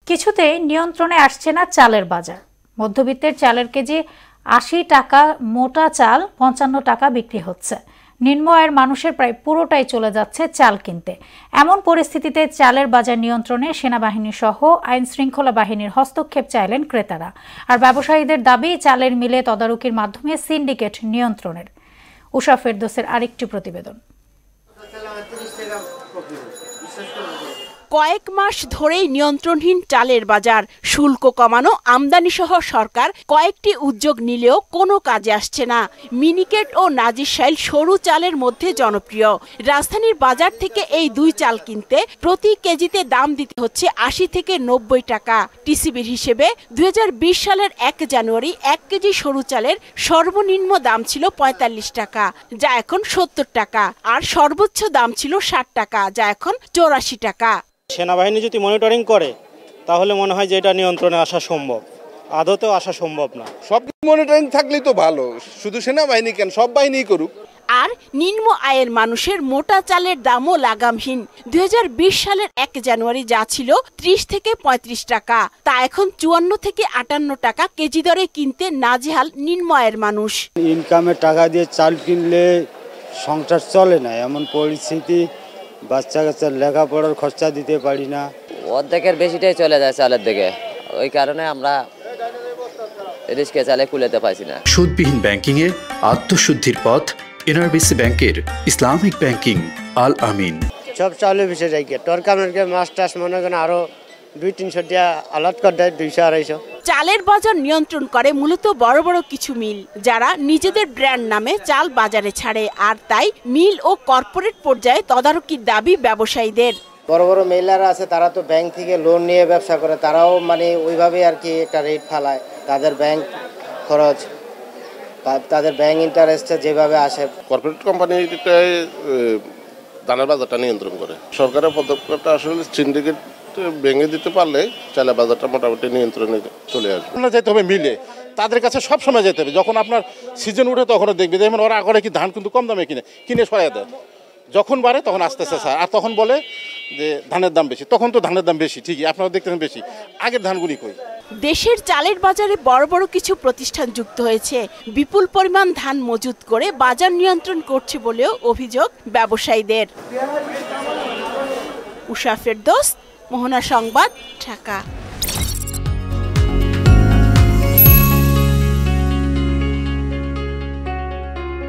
কিছুতেই নিয়ন্ত্রণে আসছে না চালের বাজার। মধ্যবিত্তের চালের কেজি ৮০ টাকা, মোটা চাল ৫৫ টাকা বিক্রি হচ্ছে। নিম্ন আয়ের মানুষের প্রায় পুরোটাই চলে যাচ্ছে চাল কিনতে। এমন পরিস্থিতিতে চালের বাজার নিয়ন্ত্রণে সেনাবাহিনী সহ আইন শৃঙ্খলা বাহিনীর হস্তক্ষেপ চাইলেন ক্রেতারা। আর ব্যবসায়ীদের দাবি, চালের মিলে তদারকির মাধ্যমে সিন্ডিকেট নিয়ন্ত্রণের। উষা ফেরদৌসের আরেকটি প্রতিবেদন। কয়েক মাস ধরেই নিয়ন্ত্রণহীন চালের বাজার। শুল্ক কমানো, আমদানি সহ সরকার কয়েকটি উদ্যোগ নিলেও কোনো কাজে আসছে না। মিনিকেট ও নাজিরশাইল সরু চালের মধ্যে জনপ্রিয়। রাজধানীর বাজার থেকে এই দুই চাল কিনতে প্রতি কেজিতে দাম দিতে হচ্ছে ৮০ থেকে ৯০ টাকা। টিসিবির হিসেবে ২০২০ সালের ১ জানুয়ারি ১ কেজি সরু চালের সর্বনিম্ন দাম ছিল ৪৫ টাকা, যা এখন ৭০ টাকা, আর সর্বোচ্চ দাম ছিল ৬০ টাকা, যা এখন ৮৪ টাকা। সেনাবাহিনী যদি মনিটরিং করে তাহলে মনে হয় যে এটা নিয়ন্ত্রণে আসা সম্ভব। আদতেও আসা সম্ভব না। সব মনিটরিং থাকলেই তো ভালো, শুধু সেনাবাহিনী কেন, সব বাহিনীই করুক। আর নিম্ন আয়ের মানুষের মোটা চালের দামও লাগামহীন। ২০২০ সালের ১ জানুয়ারি যা ছিল ৩০ থেকে ৩৫ টাকা, তা এখন ৫৪ থেকে ৫৮ টাকা কেজি দরে কিনতে নাজেহাল নিম্ন আয়ের মানুষ। ইনকামের টাকা দিয়ে চাল কিনলে সংসার চলে না, এমন পরিস্থিতি। বাচ্চা কাচ্চার লেখাপড়ার খরচা দিতে পারি না। অর্ধেকের বেশিটাই চলে যায় চালের দিকে, ওই কারণে আমরা রিস্কে চালে কুলাতে পারছি না। সুদবিহীন ব্যাংকিংয়ে আত্মশুদ্ধির পথ এনআরবিসি ব্যাংকের ইসলামিক ব্যাংকিং আল আমিন। সব চাউলে বিষয় যাই টরকামের মাছ টাছ মনে করেন আরো ২০০-৩০০ টাকা আলাদ করে দেয়, ২০০-২৫০। চালের বাজার নিয়ন্ত্রণ করে মূলত বড় বড় কিছু মিল, যারা নিজেদের ব্র্যান্ড নামে চাল বাজারে ছাড়ে। আর তাই মিল ও কর্পোরেট পর্যায়ে তদারকির দাবি ব্যবসায়ীদের। বড় বড় মেলাররা আছে, তারা তো ব্যাংক থেকে লোন নিয়ে ব্যবসা করে, তারাও মানে ওইভাবে আর কি একটা রেট ফালায়। তাদের ব্যাংক খরচ, তাদের ব্যাংক ইন্টারেস্টে যেভাবে আসে। কর্পোরেট কোম্পানিটাই ধানের বাজারটা নিয়ন্ত্রণ করে। সরকারের পদক্ষেপটা আসলে সিন্ডিকেট ভেঙে দিতে পারলে চালের বাজারটা মোটামুটি নিয়ন্ত্রণে চলে আসবে। যেতে হবে মিলে, তাদের কাছে সব সময় যেতে হবে। যখন আপনার সিজন উঠে তখনও দেখবে, যেমন ওরা আগরে কি ধান কিন্তু কম দামে কিনে সরাই দেয়, যখন বাড়ে তখন আস্তে আস্তে ছাড়। আর তখন বলে যে ধানের দাম বেশি, তখন তো ধানের দাম বেশি, ঠিকই আপনারা দেখতেছেন বেশি, আগের ধানগুলি কই। দেশের চালের বাজারে বড় বড় কিছু প্রতিষ্ঠান যুক্ত হয়েছে, বিপুল পরিমাণ ধান মজুত করে বাজার নিয়ন্ত্রণ করছে বলেও অভিযোগ ব্যবসায়ীদের। উষা ফেরদৌস, মোহনা সংবাদ, ঢাকা।